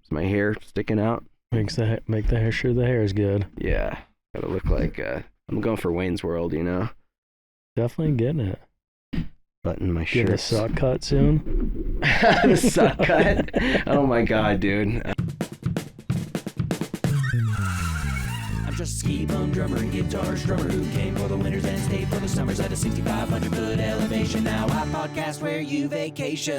Is my hair sticking out? Make the hair sure the hair is good. Yeah. Gotta look like I'm going for Wayne's World, you know? Definitely getting it. Button my shirt. Get a sock cut soon. The sock cut? Oh my god, dude. I'm just a ski bum drummer and guitar strummer who came for the winters and stayed for the summers at a 6,500 foot elevation. Now I podcast where you vacation.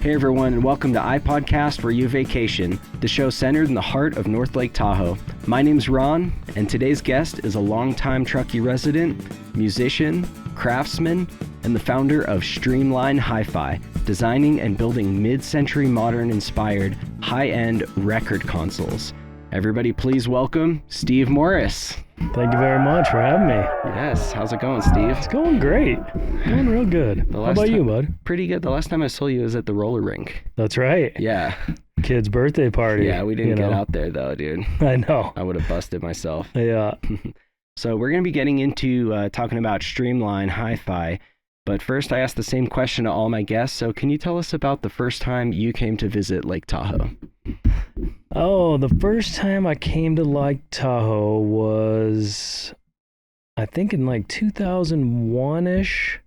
Hey everyone, and welcome to iPodcast Where You Vacation, the show centered in the heart of North Lake Tahoe. My name's Ron, and today's guest is a longtime Truckee resident, musician, craftsman, and the founder of Streamline Hifi, designing and building mid-century modern-inspired high-end record consoles. Everybody please welcome Steve Morris. Thank you very much for having me. Yes, how's it going, Steve? It's going great. Going real good. How about you, bud? Pretty good. The last time I saw you was at the roller rink. That's right. Yeah. Kid's birthday party. Yeah, we didn't get out there though, dude. I know. I would have busted myself. Yeah. So we're going to be getting into talking about Streamline Hifi. But first, I asked the same question to all my guests. So can you tell us about the first time you came to visit Lake Tahoe? Oh, the first time I came to Lake Tahoe was, I think, in like 2001-ish.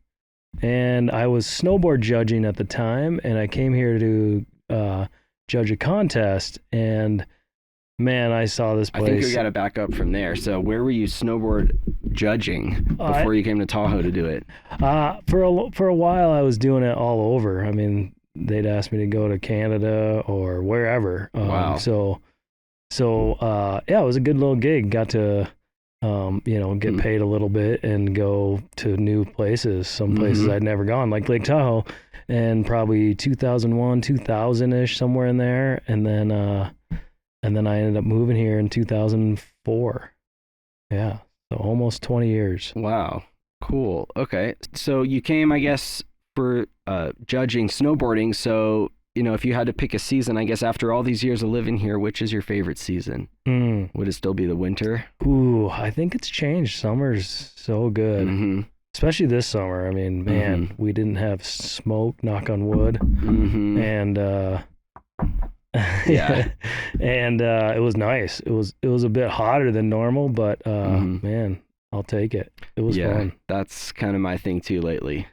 And I was snowboard judging at the time. And I came here to judge a contest. And man, I saw this place. I think we got to back up from there. So where were you snowboard judging before you came to Tahoe to do it? For a while, I was doing it all over. I mean, they'd ask me to go to Canada or wherever. Wow. So yeah, it was a good little gig. Got to, get paid a little bit and go to new places, some places I'd never gone, like Lake Tahoe, and probably 2001, 2000-ish, somewhere in there. And then I ended up moving here in 2004. Yeah. So almost 20 years. Wow. Cool. Okay. So you came, I guess, for judging snowboarding. So, if you had to pick a season, I guess after all these years of living here, which is your favorite season? Would it still be the winter? Ooh, I think it's changed. Summer's so good. Especially this summer. I mean, man, we didn't have smoke, knock on wood. And yeah. And it was nice. It was a bit hotter than normal, but man, I'll take it. It was fun. That's kind of my thing too lately,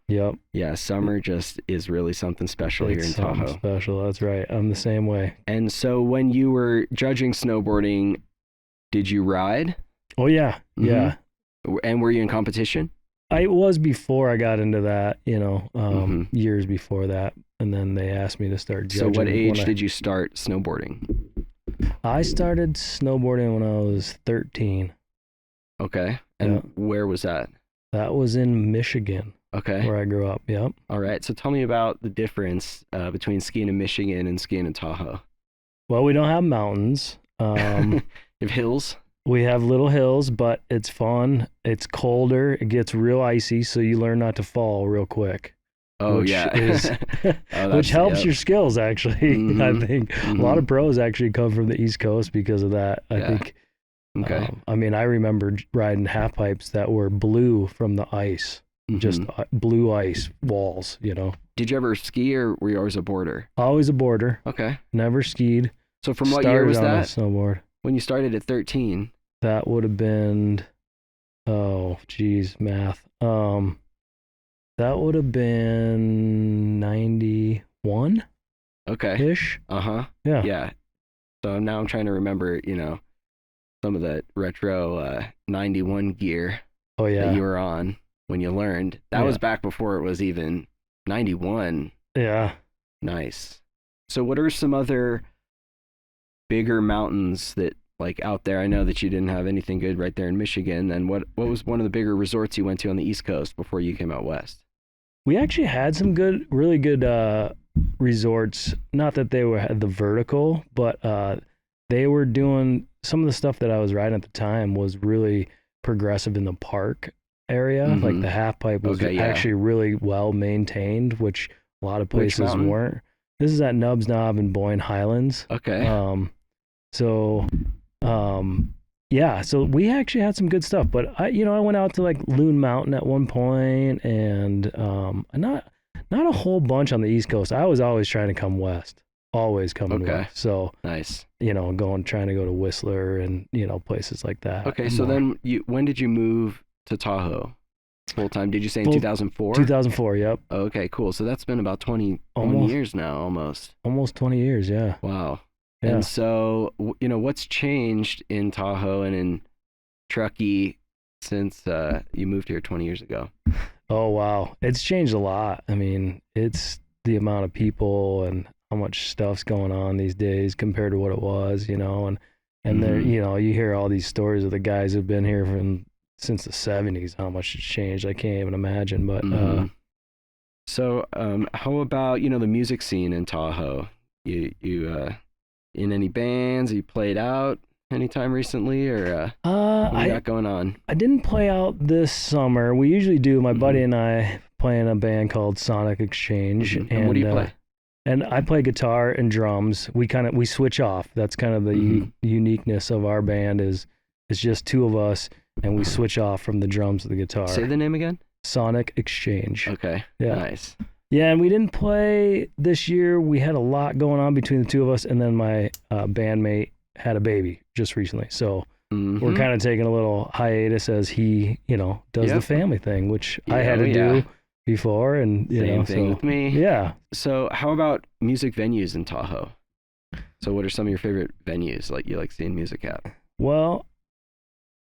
Yep. Yeah, summer just is really something special here in Tahoe. Special, that's right. I'm the same way. And so when you were judging snowboarding, did you ride? Oh yeah. Yeah. And were you in competition? I was before I got into that, years before that. And then they asked me to start judging. So what age did you start snowboarding? I started snowboarding when I was 13. Okay. And where was that? That was in Michigan. Okay. Where I grew up, yep. All right. So tell me about the difference between skiing in Michigan and skiing in Tahoe. Well, we don't have mountains. You have hills? We have little hills, but it's fun. It's colder. It gets real icy, so you learn not to fall real quick. Oh, which yeah. Which helps your skills, actually. I think a lot of pros actually come from the East Coast because of that. I think. Okay. I remember riding half pipes that were blue from the ice, just blue ice walls, Did you ever ski or were you always a boarder? Always a boarder. Okay. Never skied. So from what year was that? Snowboard. When you started at 13? That would have been, math. That would have been 91. Okay. Ish. Yeah. Yeah. So now I'm trying to remember, some of that retro 91 gear that you were on when you learned. That was back before it was even 91. Yeah. Nice. So what are some other bigger mountains that like out there? I know that you didn't have anything good right there in Michigan. And what was one of the bigger resorts you went to on the East Coast before you came out west? We actually had some really good resorts. Not that they had the vertical, but they were doing some of the stuff that I was riding at the time was really progressive in the park area. Like the half pipe was actually really well maintained, which a lot of places weren't. This is at Nubs Knob and Boyne Highlands. Okay. yeah, so we actually had some good stuff, but I went out to like Loon Mountain at one point, and not a whole bunch on the East Coast. I was always trying to come west, always coming west. So nice. Trying to go to Whistler and places like that. Okay, so then when did you move to Tahoe full time? Did you say in 2004? 2004, yep. Okay, cool. So that's been about 20 years now, almost. Almost 20 years, yeah. Wow. Yeah. And so, what's changed in Tahoe and in Truckee since you moved here 20 years ago? Oh, wow. It's changed a lot. I mean, it's the amount of people and how much stuff's going on these days compared to what it was, and there, you hear all these stories of the guys who've been here since the 70s, how much it's changed. I can't even imagine, but So, how about, the music scene in Tahoe? You in any bands? You played out anytime recently, or what you got going on? I didn't play out this summer. We usually do. My buddy and I play in a band called Sonic Exchange. And what do you play? And I play guitar and drums. We switch off. That's kind of the uniqueness of our band is it's just two of us, and we switch off from the drums to the guitar. Say the name again? Sonic Exchange. Okay. Yeah. Nice. Yeah, and we didn't play this year. We had a lot going on between the two of us, and then my bandmate had a baby just recently. So we're kind of taking a little hiatus as he, does the family thing, which I had to do before. And same thing with me. Yeah. So how about music venues in Tahoe? So what are some of your favorite venues you like seeing music at? Well,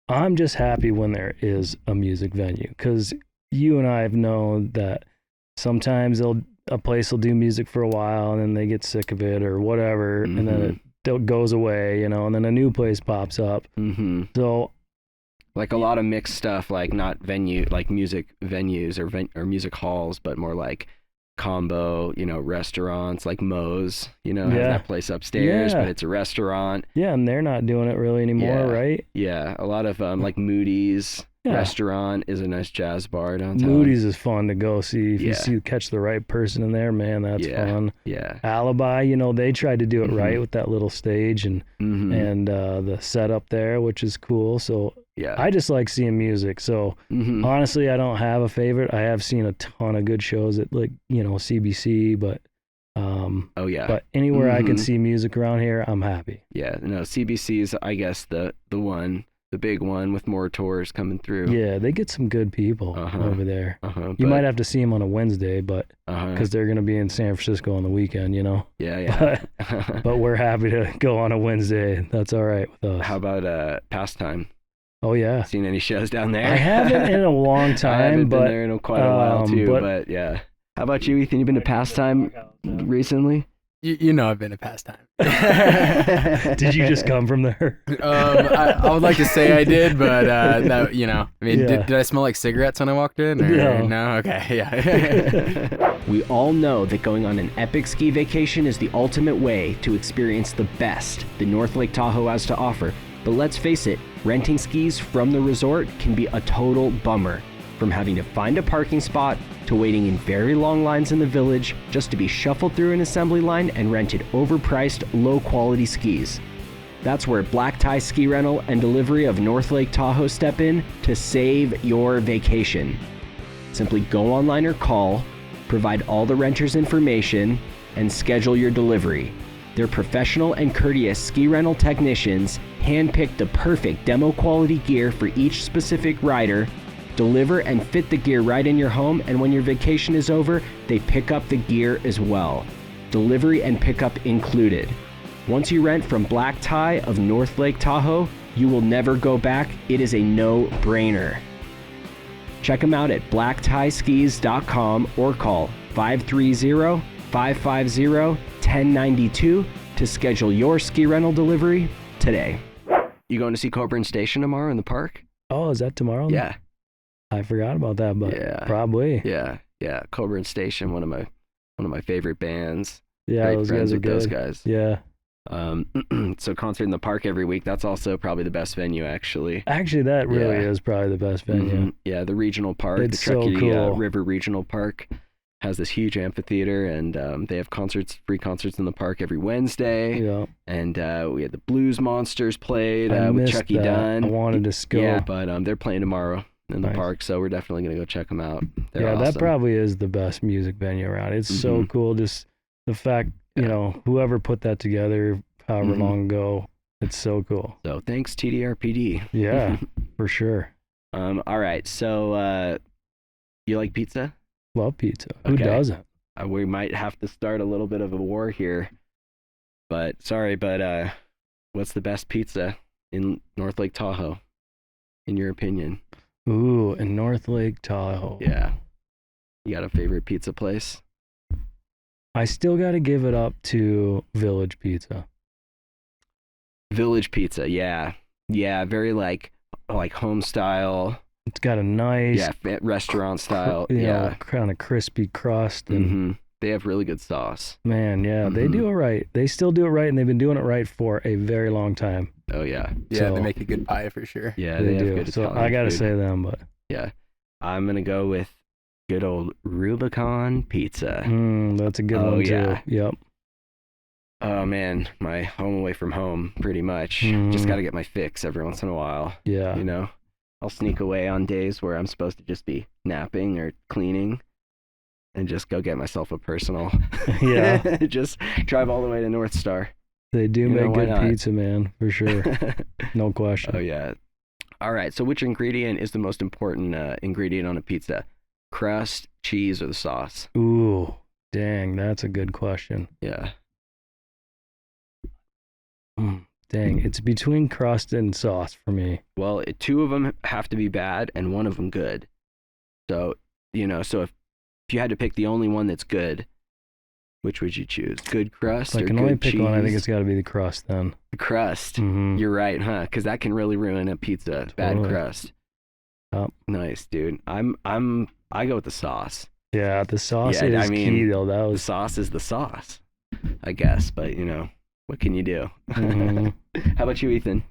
I'm just happy when there is a music venue, because you and I have known that sometimes a place will do music for a while and then they get sick of it or whatever, and then it goes away, and then a new place pops up. So, like a lot of mixed stuff, like not music venues or music halls, but more like combo, restaurants like Moe's, has that place upstairs, but it's a restaurant. Yeah, and they're not doing it really anymore, right? Yeah, a lot of like Moody's restaurant is a nice jazz bar downtown. Moody's is fun to go see. If you catch the right person in there, man, that's fun. Yeah. Alibi, they tried to do it right with that little stage and the setup there, which is cool. So I just like seeing music. So honestly, I don't have a favorite. I have seen a ton of good shows at CBC, but but anywhere I can see music around here, I'm happy. Yeah, no, CBC is, I guess, the big one with more tours coming through. Yeah, they get some good people over there. You might have to see them on a Wednesday, but because they're going to be in San Francisco on the weekend, Yeah. But we're happy to go on a Wednesday. That's all right with us. How about Pastime? Oh, yeah. Seen any shows down there? I haven't in a long time. I haven't been there in quite a while, too, but yeah. How about you, Ethan? You been to Pastime recently? I've been to Pastime. Did you just come from there? I would like to say I did, but did I smell like cigarettes when I walked in? Or, no? Okay, yeah. We all know that going on an epic ski vacation is the ultimate way to experience the best the North Lake Tahoe has to offer. But let's face it, renting skis from the resort can be a total bummer. From having to find a parking spot to waiting in very long lines in the village just to be shuffled through an assembly line and rented overpriced, low-quality skis. That's where Black Tie Ski Rental and Delivery of North Lake Tahoe step in to save your vacation. Simply go online or call, provide all the renter's information, and schedule your delivery. Their professional and courteous ski rental technicians handpick the perfect demo quality gear for each specific rider, deliver and fit the gear right in your home, and when your vacation is over, they pick up the gear as well. Delivery and pickup included. Once you rent from Black Tie of North Lake Tahoe, you will never go back. It is a no-brainer. Check them out at blacktieskies.com or call 530-550-1092 to schedule your ski rental delivery today. You going to see Coburn Station tomorrow in the park? Oh, is that tomorrow? Yeah. I forgot about that, but probably. Yeah. Coburn Station, one of my favorite bands. Yeah, Great those friends guys are with good. those guys. Yeah. So concert in the park every week. That's also probably the best venue, actually. Actually, that really is probably the best venue. Yeah, the regional park, It's the Truckee so cool. River Regional Park. has this huge amphitheater, and they have free concerts in the park every Wednesday. Yeah. And we had the Blues Monsters played I with missed Chucky that. Dunn. I wanted to go. Yeah, but they're playing tomorrow in the Nice. park, so we're definitely gonna go check them out. They're Yeah, awesome. that probably is the best music venue around. It's so Mhm. cool. Just the fact, you Yeah. know, whoever put that together, however Mhm. long ago, it's so cool. So thanks TDRPD. Yeah, for sure. All right, so you like pizza? Love pizza. Who Okay. doesn't? We might have to start a little bit of a war here, but what's the best pizza in North Lake Tahoe, in your opinion? Ooh, in North Lake Tahoe. Yeah, you got a favorite pizza place? I still got to give it up to Village Pizza. Village Pizza, yeah, very like home style, It's got a nice, restaurant style, you yeah. know, kind of crispy crust, and Mm-hmm. They have really good sauce. man, yeah, they Mhm. do it right. They still do it right, and they've been doing it right for a very long time. Oh yeah, Yeah, So- they make a good pie for sure. yeah, they have do. good So Italian I got to food. say them, but I'm gonna go with good old Rubicon Pizza. that's a good Oh, one too. yeah. Yep. Oh man, my home away from home, pretty much. Mhm. Just got to get my fix every once in a while. Yeah. You know, I'll sneak away on days where I'm supposed to just be napping or cleaning, and just go get myself a personal. Yeah. Just drive all the way to North Star. They do You know, make why good not? pizza, man, for sure. No question. Oh yeah. All right. So, which ingredient is the most important ingredient on a pizza? Crust, cheese, or the sauce? Ooh, dang, that's a good question. Yeah. Dang, it's between crust and sauce for me. Well, two of them have to be bad and one of them good. So, so if you had to pick the only one that's good, which would you choose? Good crust If I or can good only pick cheese? one, I think it's got to be the crust then. The crust. Mm-hmm. You're right, huh? Because that can really ruin a pizza. Bad Totally. crust. Yep. Nice, dude. I go with the sauce. Yeah, the sauce Yeah, is I mean, key though. That The was sauce is the sauce, I guess. But what can you do? Mhm. How about you, Ethan?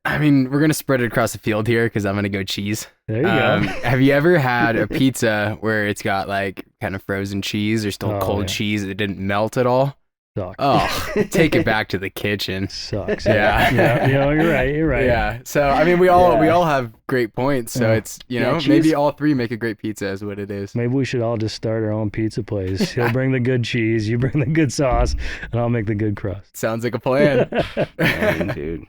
I mean, we're gonna spread it across the field here because I'm gonna go cheese. there you go. Have you ever had a pizza where it's got like kind of frozen cheese or still Oh, cold yeah. cheese that didn't melt at all? Sucks. Oh, take it back to the kitchen. Sucks. Yeah. Yeah, you're right. You're right. Yeah. So I mean, we all Yeah. have great points. So Yeah. it's Yeah, cheese- maybe all three make a great pizza is what it is. Maybe we should all just start our own pizza place. He'll bring the good cheese, you bring the good sauce, and I'll make the good crust. Sounds like a plan. I mean, dude,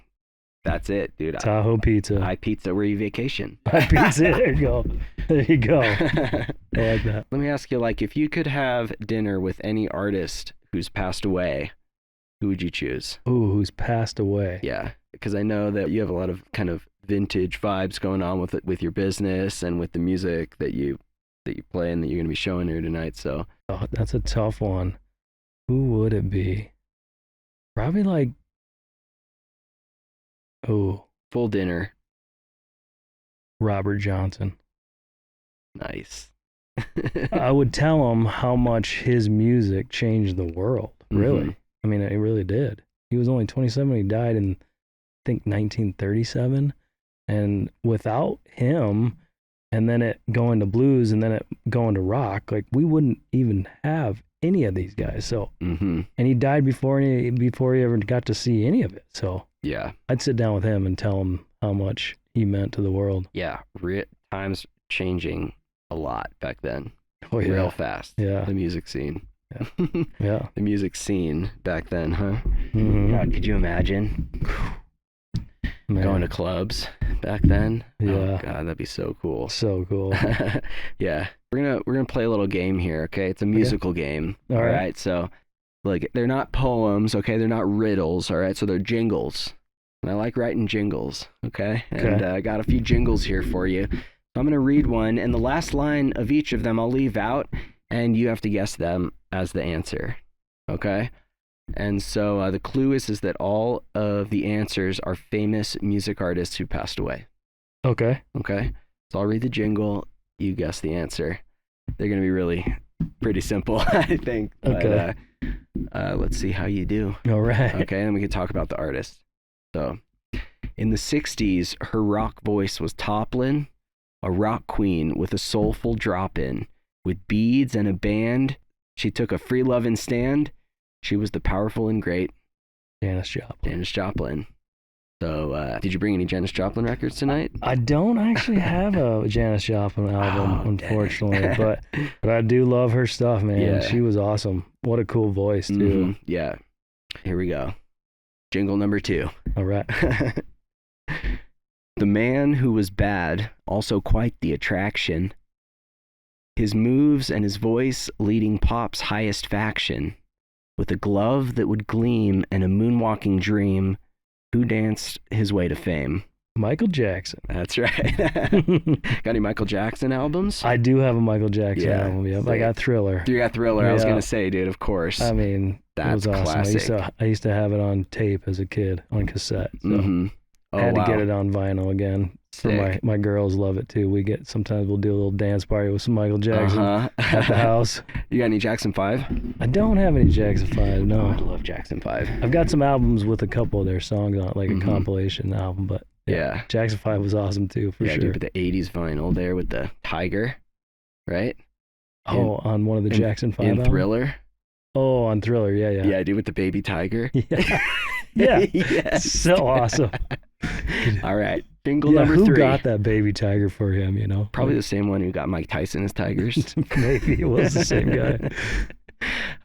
that's it, dude. Tahoe pizza. I pizza where you vacation. Pizza. There you go. There you go. I like that. Let me ask you, if you could have dinner with any artist who's passed away, who would you choose? Ooh, who's passed away? Yeah, because I know that you have a lot of kind of vintage vibes going on with your business and with the music that you play and that you're going to be showing here tonight. So, Oh, that's a tough one. Who would it be? Probably full dinner. Robert Johnson. Nice. I would tell him how much his music changed the world. Really. Mhm. I mean, it really did. He was only 27 when he died in, I think, 1937. And without him, and then it going to blues and then it going to rock, we wouldn't even have any of these guys. So, Mm-hmm. and he died before he ever got to see any of it. So Yeah. I'd sit down with him and tell him how much he meant to the world. Yeah. Times changing a lot back then. Oh, yeah. Real fast. Yeah. The music scene. Yeah. The music scene back then, huh? Mhm. God, could you imagine Man. going to clubs back then? Yeah. Oh, God, that'd be so cool. So cool. Yeah. We're gonna play a little game here, okay? It's a musical game. All All right. right. So they're not poems, okay? They're not riddles, all right? So they're jingles. And I like writing jingles, okay? And Okay. I got a few jingles here for you. So I'm gonna read one, and the last line of each of them I'll leave out, and you have to guess them as the answer, okay? And so the clue is that all of the answers are famous music artists who passed away. Okay. Okay, so I'll read the jingle. You guess the answer. They're gonna be really pretty simple, I think. Okay. But, let's see how you do. All right. Okay, and we can talk about the artist. So, in the '60s, her rock voice was toppling, a rock queen with a soulful drop-in, With beads and a band, she took a free lovin' stand. She was the powerful and great Janis Joplin. Janis Joplin. So, did you bring any Janis Joplin records tonight? I don't actually have a Janis Joplin album, unfortunately, but I do love her stuff, man. Yeah. She was awesome. What a cool voice, too. Mm-hmm. Yeah. Here we go. Jingle number 2. All right. The man who was bad, also quite the attraction. His moves and his voice leading pop's highest faction. With a glove that would gleam and a moonwalking dream, who danced his way to fame? Michael Jackson. That's right. Got any Michael Jackson albums? I do have a Michael Jackson album. Yep. I got Thriller. You got Thriller. Yeah. I was going to say, dude, of course. I mean, that's it was awesome. classic. I used to have it on tape as a kid, on cassette. So I had to get it on vinyl again. For my girls love it too. Sometimes we'll do a little dance party with some Michael Jackson at the house. You got any Jackson 5? I don't have any Jackson 5, no. Oh, I love Jackson 5. I've got some albums with a couple of their songs on it, like a compilation album, but yeah. Jackson 5 was awesome too, for sure. Dude, with the 80s vinyl there with the tiger, right? On one of the Jackson 5 albums? Thriller? Oh, on Thriller, yeah. Yeah, dude, with the baby tiger. Yeah. Yeah. Yes. So awesome. All right. Jingle number 3. Who got that baby tiger for him, you know? Probably the same one who got Mike Tyson as tigers. Maybe it was the same guy.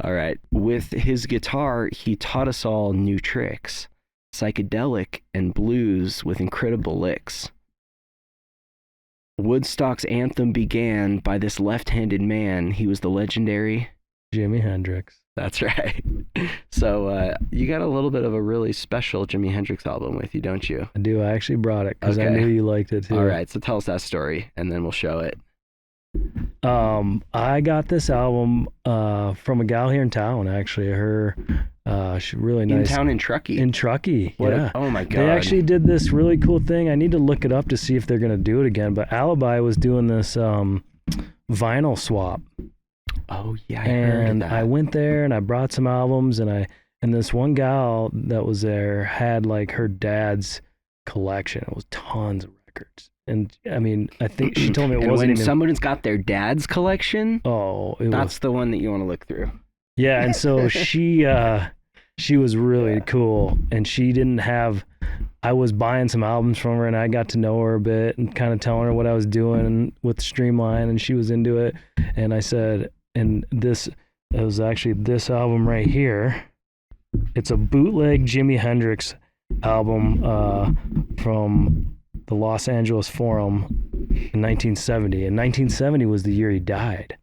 All right. With his guitar, he taught us all new tricks. Psychedelic and blues with incredible licks. Woodstock's anthem began by this left-handed man. He was the legendary Jimi Hendrix. That's right. So you got a little bit of a really special Jimi Hendrix album with you, don't you? I do. I actually brought it because I knew you liked it too. All right. So tell us that story, and then we'll show it. I got this album from a gal here in town, actually. She's really nice. In town in Truckee? In Truckee, yeah. Oh, my God. They actually did this really cool thing. I need to look it up to see if they're going to do it again, but Alibi was doing this vinyl swap. Oh, yeah, I heard of that. I went there, and I brought some albums, and this one gal that was there had, like, her dad's collection. It was tons of records. And I mean, I think she told me it wasn't even. Someone's got their dad's collection. That's the one that you want to look through. Yeah, and so she was really cool, and she didn't have. I was buying some albums from her, and I got to know her a bit, and kind of telling her what I was doing with Streamline, and she was into it. And I said, and it was actually this album right here. It's a bootleg Jimi Hendrix album from the Los Angeles Forum in 1970, and 1970 was the year he died.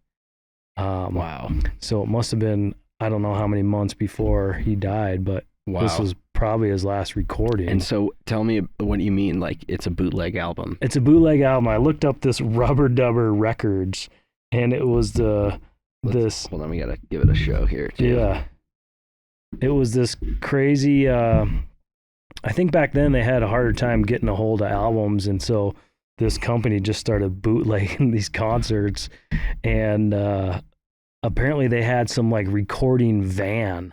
Wow. So it must have been, I don't know how many months before he died, but this was probably his last recording. And so tell me what you mean, like it's a bootleg album. It's a bootleg album. I looked up this Rubber Dubber Records, and it was Hold on, we gotta give it a show here too. Yeah. It was this crazy, I think back then they had a harder time getting a hold of albums, and so this company just started bootlegging these concerts, and apparently they had some like recording van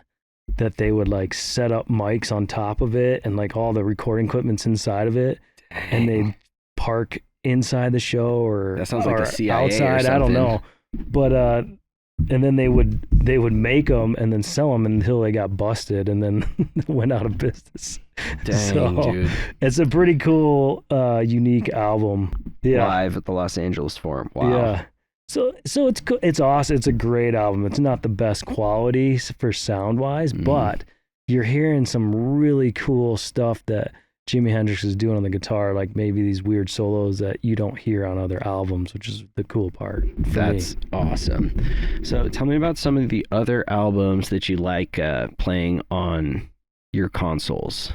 that they would like set up mics on top of it, and like all the recording equipment's inside of it. Dang. And they'd park inside the show or that sounds like the CIA outside. Or I don't know, but and then they would make them and then sell them until they got busted, and then went out of business. Dang, dude. It's a pretty cool, unique album. Yeah. Live at the Los Angeles Forum. Wow. Yeah. So it's awesome. It's a great album. It's not the best quality for sound wise, but you're hearing some really cool stuff that Jimi Hendrix is doing on the guitar, like maybe these weird solos that you don't hear on other albums, which is the cool part. That's awesome. So tell me about some of the other albums that you like playing on your consoles.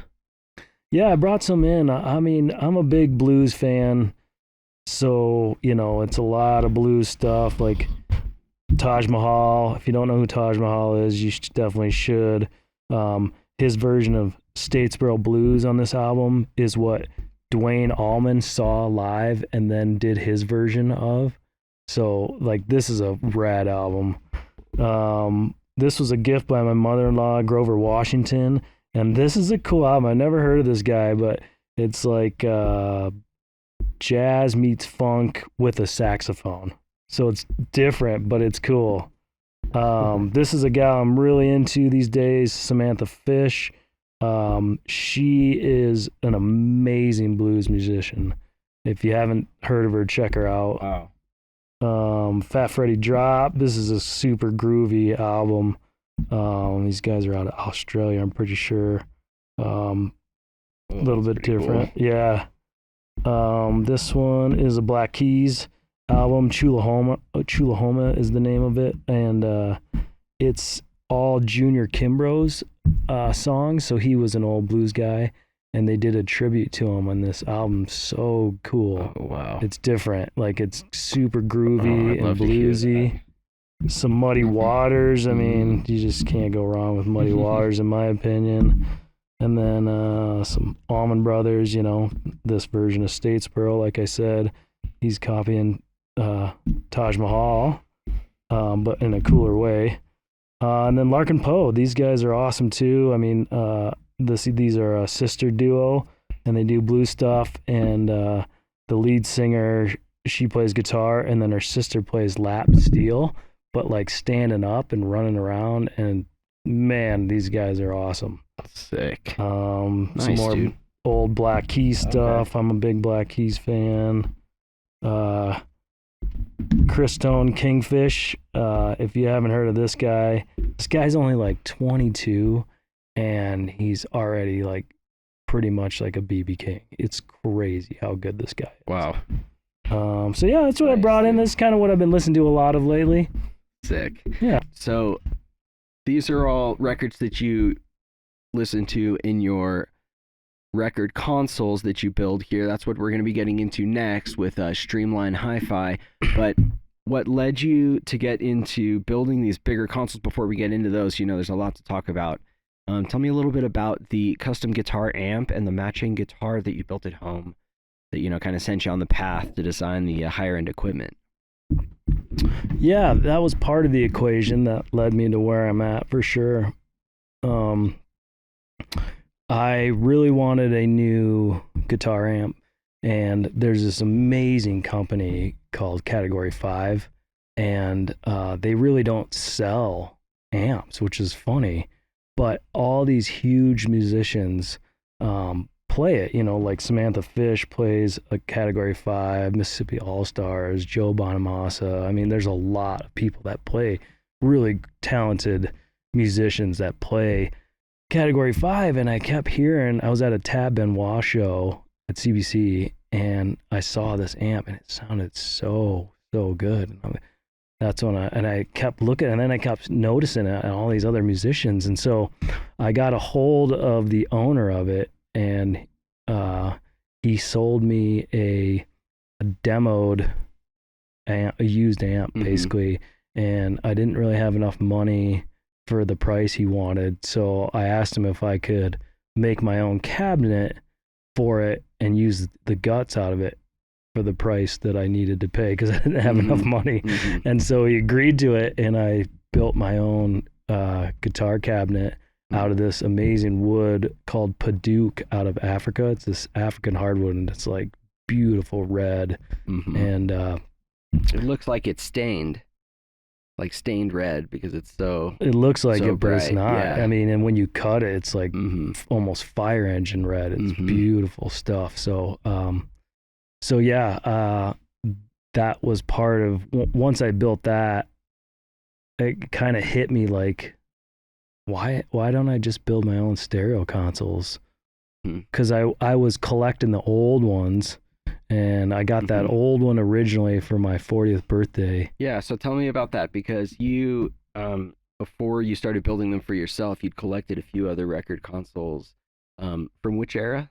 Yeah, I brought some in. I mean, I'm a big blues fan, so, you know, it's a lot of blues stuff, like Taj Mahal. If you don't know who Taj Mahal is, you definitely should. His version of Statesboro Blues on this album is what Dwayne Allman saw live and then did his version of. So, like, this is a rad album. This was a gift by my mother-in-law, Grover Washington, and this is a cool album. I never heard of this guy, but it's like jazz meets funk with a saxophone. So it's different, but it's cool. This is a gal I'm really into these days, Samantha Fish. She is an amazing blues musician. If you haven't heard of her, check her out. Wow. Fat Freddy Drop. This is a super groovy album. These guys are out of Australia, I'm pretty sure. A little bit different. Cool. Yeah. This one is a Black Keys album. Chulahoma is the name of it. And it's all Junior Kimbrough's songs. So he was an old blues guy, and they did a tribute to him on this album. So cool. Oh, wow. It's different. Like, it's super groovy and bluesy. Some Muddy Waters. I mean, you just can't go wrong with Muddy Waters, in my opinion. And then some Allman Brothers, this version of Statesboro, like I said. He's copying Taj Mahal, but in a cooler way. And then Larkin Poe. These guys are awesome, too. I mean, these are a sister duo, and they do blues stuff. And the lead singer, she plays guitar, and then her sister plays lap steel, but like standing up and running around. And man, these guys are awesome. Sick. Some Nice, more dude. old Black Keys stuff. Okay. I'm a big Black Keys fan. Chris Tone, Kingfish. If you haven't heard of this guy's only like 22, and he's already like pretty much like a BB King. It's crazy how good this guy is. Wow. So yeah, that's what I brought in. This is kind of what I've been listening to a lot of lately. Sick. Yeah. So these are all records that you listen to in your record consoles that you build here. That's what we're going to be getting into next with Streamline Hi-Fi. But what led you to get into building these bigger consoles? Before we get into those, there's a lot to talk about. Tell me a little bit about the custom guitar amp and the matching guitar that you built at home that, kind of sent you on the path to design the higher end equipment. Yeah, that was part of the equation that led me to where I'm at, for sure. I really wanted a new guitar amp, and there's this amazing company called Category 5, and they really don't sell amps, which is funny, but all these huge musicians play it, like Samantha Fish plays a Category 5, Mississippi All-Stars, Joe Bonamassa. I mean, there's a lot of people that play, really talented musicians that play Category 5, and I kept hearing, I was at a Tab Benoit show at CBC, and I saw this amp, and it sounded so good. That's when I kept looking, and then I kept noticing it and all these other musicians, and so I got a hold of the owner of it, and he sold me a demoed amp, a used amp, basically, and I didn't really have enough money for the price he wanted, so I asked him if I could make my own cabinet for it and use the guts out of it for the price that I needed to pay, because I didn't have enough money. And so he agreed to it, and I built my own guitar cabinet out of this amazing wood called Paduke out of Africa. It's this African hardwood, and it's like beautiful red. And it looks like it's stained red, because it's so, it looks like so it, but it's bright. not. Yeah. I mean, and when you cut it, it's like almost fire engine red. It's beautiful stuff. So yeah, that was part of, once I built that, it kind of hit me like, why don't I just build my own stereo consoles? Because I was collecting the old ones, and I got that old one originally for my 40th birthday. Yeah, so tell me about that, because you, before you started building them for yourself, you'd collected a few other record consoles. From which era?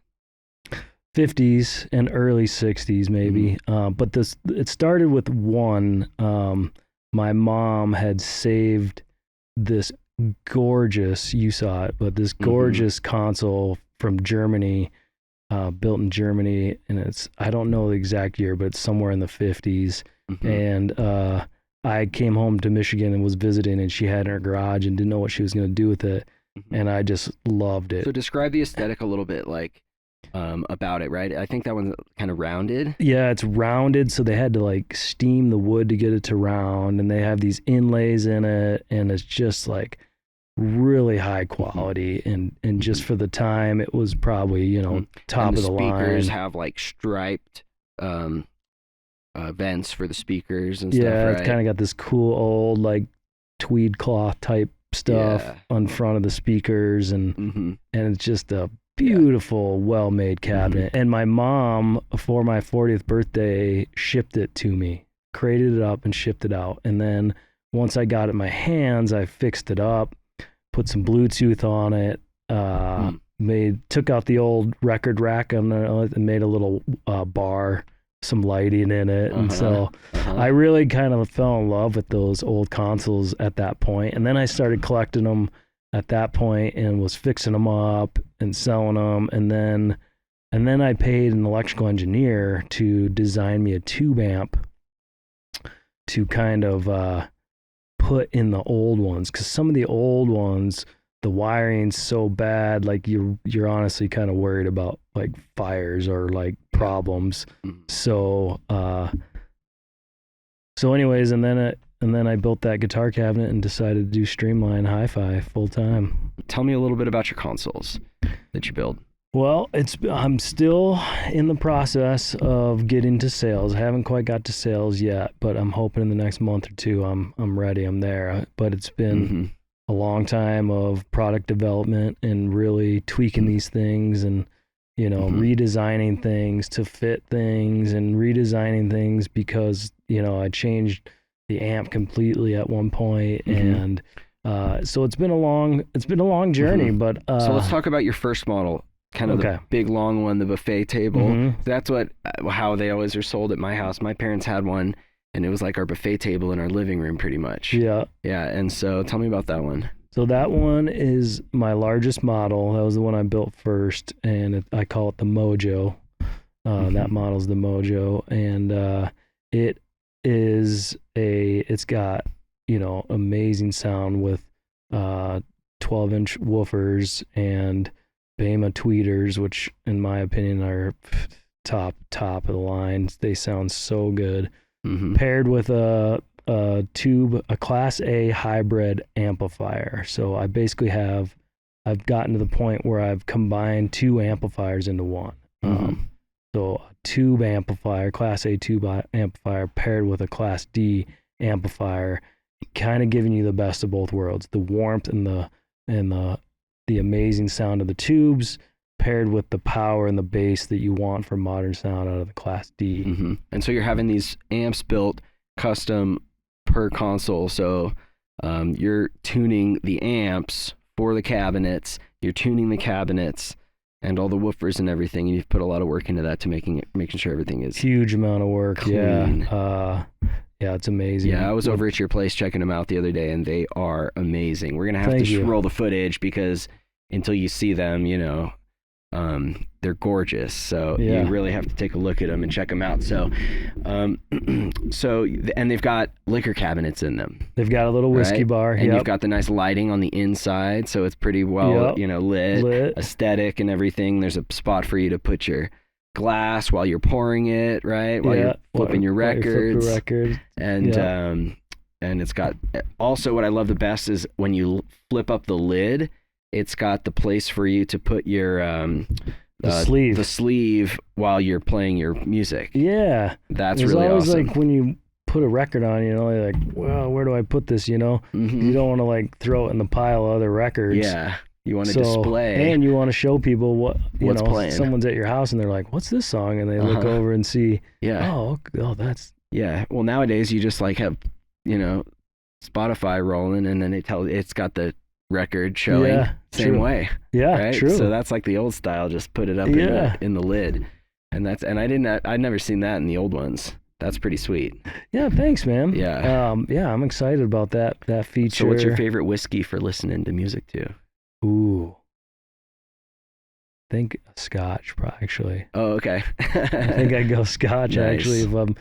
50s and early 60s, maybe. But it started with one. My mom had saved this gorgeous, you saw it, but this gorgeous console from Germany, built in Germany, and I don't know the exact year, but it's somewhere in the 50s. And I came home to Michigan and was visiting, and she had it in her garage and didn't know what she was going to do with it. And I just loved it. So describe the aesthetic a little bit. Like, about it, right? I think that one's kind of rounded. Yeah, it's rounded, so they had to like steam the wood to get it to round, and they have these inlays in it, and it's just like really high quality, and just for the time, it was probably, you know, top and of the line. Speakers have like striped vents for the speakers and stuff, Yeah, right? it's kind of got this cool old like tweed cloth type stuff on front of the speakers, and it's just a beautiful, well-made cabinet. And my mom, for my 40th birthday, shipped it to me, crated it up and shipped it out. And then once I got it in my hands, I fixed it up, put some Bluetooth on it, took out the old record rack on it and made a little bar, some lighting in it. And so I really kind of fell in love with those old consoles at that point. And then I started collecting them at that point and was fixing them up and selling them. And then I paid an electrical engineer to design me a tube amp to kind of put in the old ones, because some of the old ones, the wiring's so bad, like you're honestly kind of worried about like fires or like problems. So anyways, and then I built that guitar cabinet and decided to do Streamline Hi-Fi full time. Tell me a little bit about your consoles that you build. Well, I'm still in the process of getting to sales. I haven't quite got to sales yet, but I'm hoping in the next month or two I'm ready. I'm there. But it's been a long time of product development and really tweaking these things, and you know, redesigning things to fit things, and redesigning things because, you know, I changed the amp completely at one point, and so it's been a long journey. But so let's talk about your first model, kind of the big long one, the buffet table. That's how they always are sold at my house. My parents had one, and it was like our buffet table in our living room pretty much. Yeah. And so tell me about that one. So that one is my largest model. That was the one I built first, and I call it the Mojo. That model's the Mojo, and it's got, you know, amazing sound with 12-inch woofers and Bema tweeters, which in my opinion are top of the line. They sound so good. Paired with a Class A hybrid amplifier. So I basically I've gotten to the point where I've combined two amplifiers into one. So a tube amplifier, Class A tube amplifier, paired with a Class D amplifier, kind of giving you the best of both worlds: the warmth and the amazing sound of the tubes, paired with the power and the bass that you want for modern sound out of the Class D. And so you're having these amps built custom per console. So you're tuning the amps for the cabinets, you're tuning the cabinets and all the woofers and everything, and you've put a lot of work into that to making sure everything is huge amount of work. Clean. Yeah, it's amazing. Yeah, I was over at your place checking them out the other day, and they are amazing. We're gonna have to roll the footage, because until you see them, you know, they're gorgeous. So you really have to take a look at them and check them out. So, and they've got liquor cabinets in them. They've got a little whiskey bar, and you've got the nice lighting on the inside, so it's pretty well, you know, lit, aesthetic and everything. There's a spot for you to put your glass while you're pouring it, right? While you're flipping your records. And it's got, also what I love the best is when you flip up the lid, it's got the place for you to put your the sleeve while you're playing your music. Yeah, that's really awesome. It's always like when you put a record on, you know, you're like, well, where do I put this? You know, you don't want to like throw it in the pile of other records. Yeah, you want to display, and you want to show people what's playing. Someone's at your house and they're like, "What's this song?" And they look over and see, oh, that's Well, nowadays you just like have, you know, Spotify rolling, and then it's got the record showing same way. Right? True. So that's like the old style, just put it up in the lid. And I'd never seen that in the old ones. That's pretty sweet. Yeah, thanks, man. Yeah. I'm excited about that feature. So what's your favorite whiskey for listening to music to? Ooh. I think Scotch, actually. Oh, okay. I think I'd go Scotch, actually. If I'm,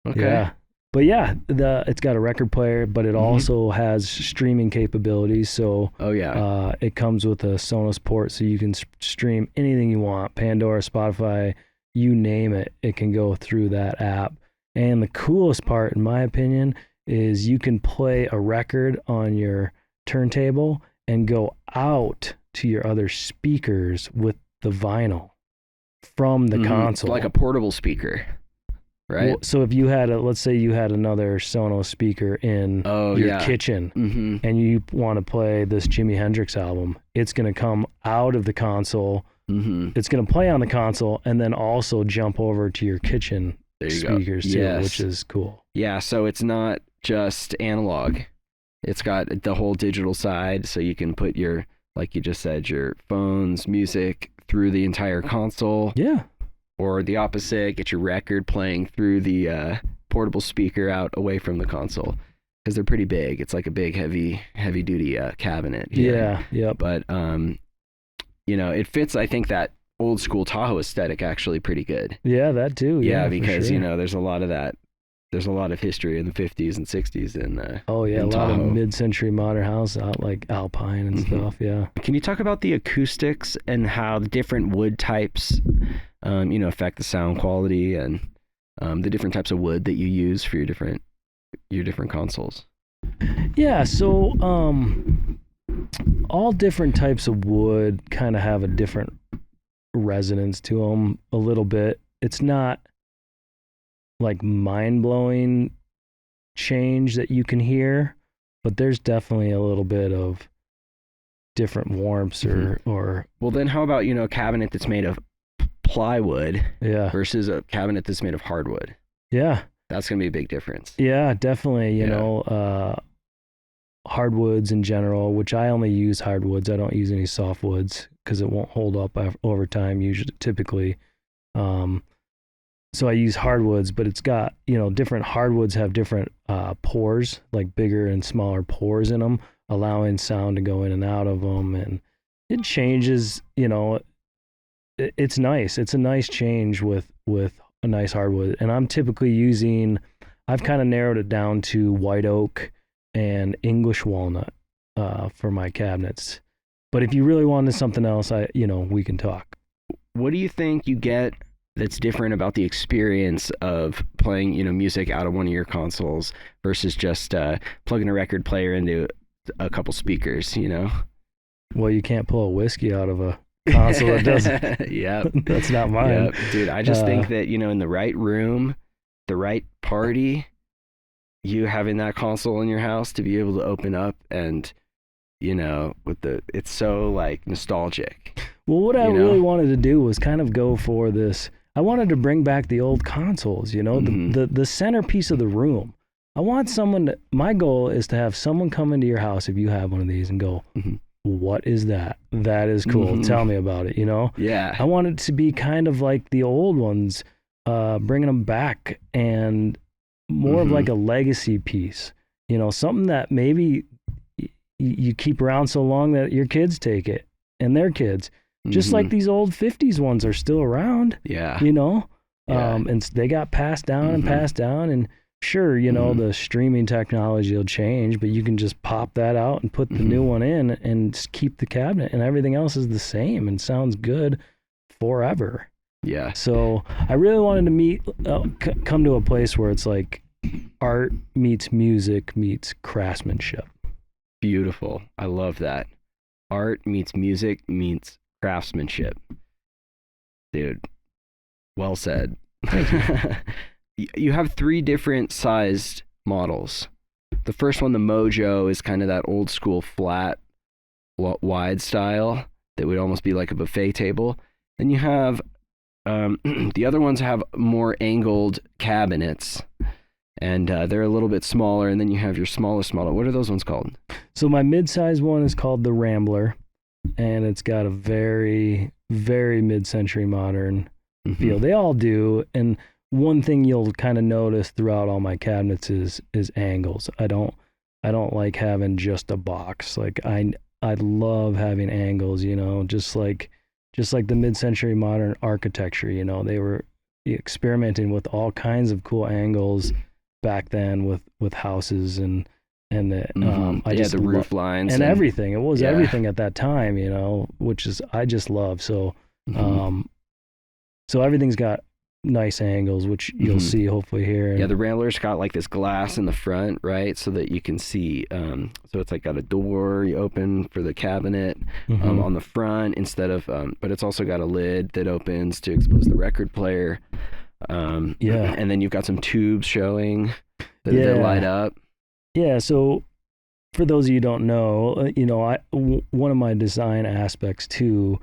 okay. But yeah, it's got a record player, but it also has streaming capabilities. So it comes with a Sonos port, so you can stream anything you want. Pandora, Spotify, you name it, it can go through that app. And the coolest part, in my opinion, is you can play a record on your turntable and go out to your other speakers with the vinyl from the console. Like a portable speaker. Right. Well, so if you had let's say you had another Sonos speaker in your kitchen and you want to play this Jimi Hendrix album, it's going to come out of the console. It's going to play on the console and then also jump over to your kitchen speakers too, which is cool. Yeah. So it's not just analog. It's got the whole digital side. So you can put your, like you just said, your phones, music through the entire console. Yeah. Or the opposite, get your record playing through the portable speaker out away from the console, because they're pretty big. It's like a big, heavy duty cabinet here. Yeah. But it fits. I think that old school Tahoe aesthetic actually pretty good. Yeah, that too. Yeah, because sure. There's a lot of that. There's a lot of history in the 50s and 60s in a lot of mid-century modern house out like Alpine and stuff. Yeah. Can you talk about the acoustics and how the different wood types affect the sound quality and the different types of wood that you use for your different consoles? Yeah, so all different types of wood kind of have a different resonance to them a little bit. It's not like mind-blowing change that you can hear, but there's definitely a little bit of different warmths or well, then how about a cabinet that's made of plywood versus a cabinet that's made of hardwood? Yeah, that's gonna be a big difference. Yeah, definitely. Hardwoods in general, which I only use hardwoods. I don't use any softwoods because it won't hold up over time typically. So I use hardwoods, but it's got, different hardwoods have different pores, like bigger and smaller pores in them, allowing sound to go in and out of them. And it changes, it's nice. It's a nice change with a nice hardwood. And I'm typically I've kind of narrowed it down to white oak and English walnut for my cabinets. But if you really wanted something else, we can talk. What do you think you get that's different about the experience of playing, music out of one of your consoles versus just plugging a record player into a couple speakers, Well, you can't pull a whiskey out of a console that doesn't. Yeah. That's not mine. Yep. Dude, I just think that, in the right room, the right party, you having that console in your house to be able to open up and, it's so like nostalgic. Well, what I really wanted to do was kind of go for this. I wanted to bring back the old consoles, the centerpiece of the room. I want my goal is to have someone come into your house if you have one of these and go, what is that? That is cool. Tell me about it, Yeah. I want it to be kind of like the old ones, bringing them back and more of like a legacy piece, something that maybe you keep around so long that your kids take it and their kids. Just like these old 50s ones are still around. Yeah. And they got passed down and passed down. And sure, the streaming technology will change, but you can just pop that out and put the new one in and just keep the cabinet, and everything else is the same and sounds good forever. Yeah. So I really wanted to come to a place where it's like art meets music meets craftsmanship. Beautiful. I love that. Art meets music meets craftsmanship. Dude, well said. You have 3 different sized models. The first one, the Mojo, is kind of that old school flat, wide style that would almost be like a buffet table. Then you have the other ones have more angled cabinets, and they're a little bit smaller. And then you have your smallest model. What are those ones called? So my mid-size one is called the Rambler, and it's got a very, very mid-century modern feel. They all do. And one thing you'll kind of notice throughout all my cabinets is angles. I don't like having just a box. Like I love having angles, just like the mid-century modern architecture, they were experimenting with all kinds of cool angles back then with houses and the the roof lines and everything. It was everything at that time, you know, which is I just love. So so everything's got nice angles, which you'll see hopefully here. Yeah, the Rambler's got like this glass in the front, right, so that you can see. So it's like got a door you open for the cabinet on the front instead of, but it's also got a lid that opens to expose the record player. And then you've got some tubes showing that light up. Yeah, so for those of you who don't know, you know, one of my design aspects too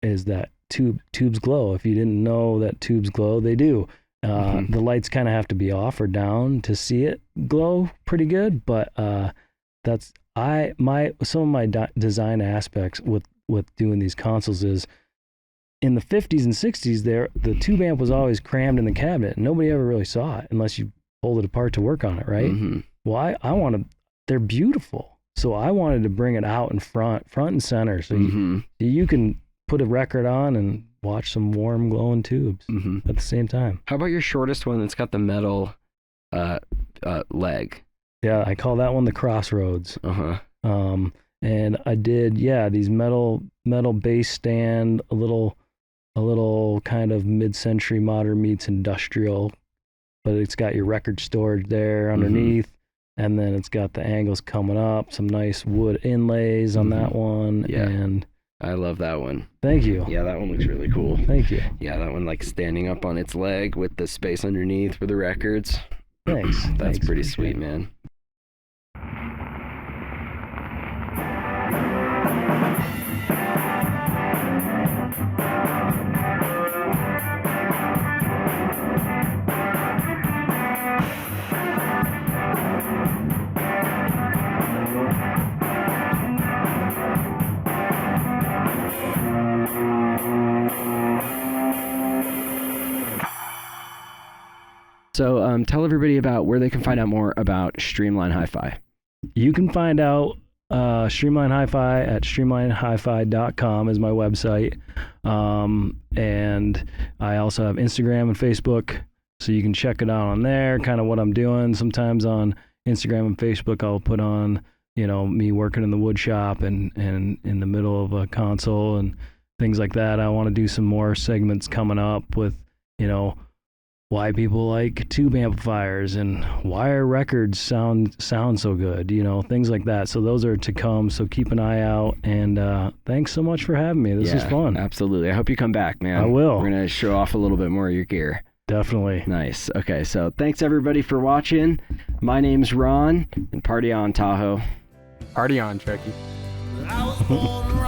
is that tubes glow. If you didn't know that tubes glow, they do. The lights kind of have to be off or down to see it glow pretty good, but that's some of my design aspects with doing these consoles is in the 50s and 60s the tube amp was always crammed in the cabinet. Nobody ever really saw it unless you pulled it apart to work on it, right? Well, they're beautiful. So I wanted to bring it out in front and center so you can put a record on and watch some warm glowing tubes at the same time. How about your shortest one that's got the metal leg? Yeah, I call that one the Crossroads. And I did these metal bass stand, a little kind of mid-century modern meets industrial, but it's got your record storage there underneath, and then it's got the angles coming up, some nice wood inlays on that one. And I love that one. Thank you. Yeah, that one looks really cool. Thank you. Yeah, that one like standing up on its leg with the space underneath for the records. Thanks. That's pretty sweet, man. So tell everybody about where they can find out more about Streamline Hi-Fi. You can find out Streamline Hi-Fi at streamlinehifi.com is my website. And I also have Instagram and Facebook, so you can check it out on there, kind of what I'm doing. Sometimes on Instagram and Facebook, I'll put on, you know, me working in the wood shop and in the middle of a console and things like that. I want to do some more segments coming up with, you know, why people like tube amplifiers and why our records sound so good, you know, things like that. So those are to come, so keep an eye out, and thanks so much for having me. This is fun. Absolutely. I hope you come back, man. I will. We're going to show off a little bit more of your gear. Definitely. Nice. Okay, so thanks everybody for watching. My name's Ron, and party on, Tahoe. Party on, Chucky. I was born